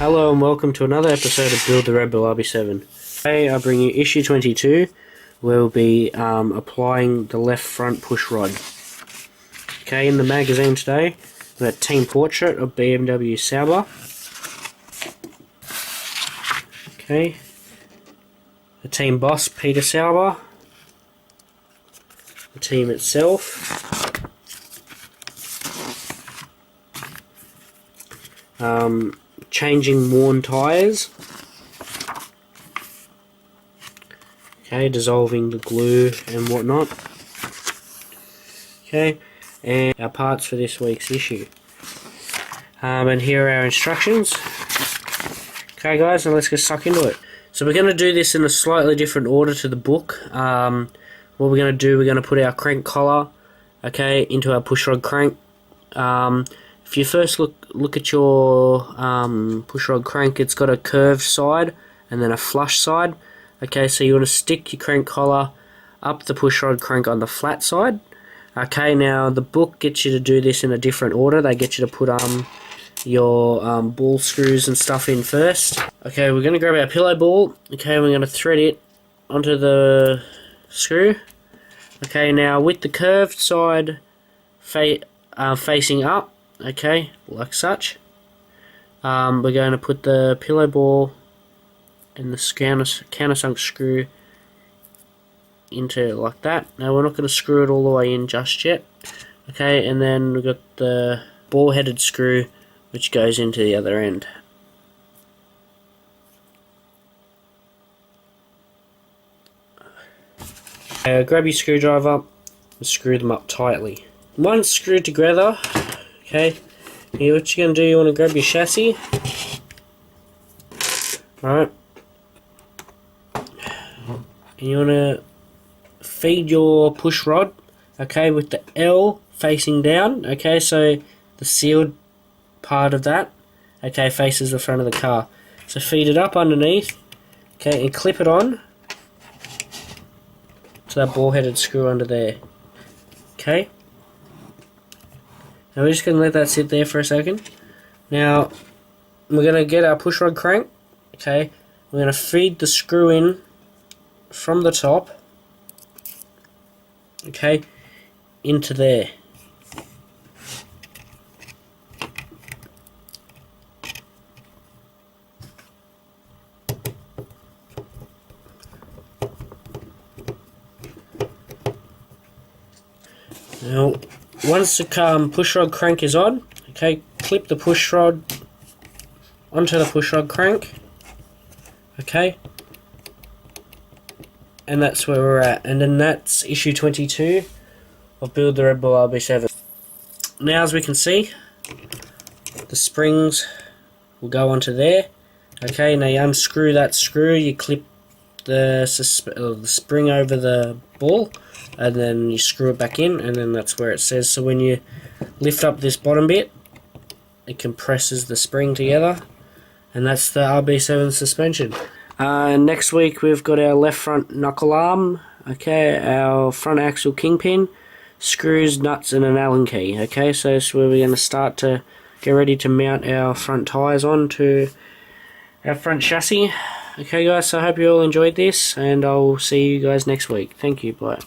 Hello and welcome to another episode of Build the RedBull RB7. Today I bring you issue 22, where we'll be applying the left front push rod. Okay, in the magazine today, we've got a team portrait of BMW Sauber. Okay, the team boss Peter Sauber, the team itself, changing worn tyres, okay, dissolving the glue and whatnot, okay, and our parts for this week's issue. And here are our instructions. Okay guys, now let's get stuck into it. So we're going to do this in a slightly different order to the book. What we're going to do, we're going to put our crank collar, okay, into our pushrod crank. If you first look at your pushrod crank, it's got a curved side and then a flush side. Okay, so you want to stick your crank collar up the pushrod crank on the flat side. Okay, now the book gets you to do this in a different order. They get you to put your ball screws and stuff in first. Okay, we're going to grab our pillow ball. Okay, we're going to thread it onto the screw. Okay, now with the curved side facing up, okay, like such, we're going to put the pillow ball and the countersunk screw into like that. Now we're not going to screw it all the way in just yet. Okay, and then we've got the ball headed screw which goes into the other end. Grab your screwdriver and screw them up tightly. Once screwed together, okay, here what you're going to do, you want to grab your chassis, alright, and you want to feed your push rod, okay, with the L facing down, okay, so the sealed part of that, okay, faces the front of the car. So feed it up underneath, okay, and clip it on to that ball headed screw under there, okay. Now we're just going to let that sit there for a second. Now we're going to get our pushrod crank, okay, we're going to feed the screw in from the top, okay, into there. Now, once the pushrod crank is on, okay, clip the pushrod onto the pushrod crank, okay, and that's where we're at. And then that's issue 22 of Build the RedBull RB7. Now, as we can see, the springs will go onto there. Okay, now you unscrew that screw, you clip the spring over the ball, and then you screw it back in, and then that's where it says. So when you lift up this bottom bit, it compresses the spring together, and that's the RB7 suspension. Next week we've got our left front knuckle arm, okay, our front axle kingpin, screws, nuts, and an Allen key. Okay, so that's where we're going to start to get ready to mount our front tyres onto our front chassis. Okay guys, so I hope you all enjoyed this, and I'll see you guys next week. Thank you, bye.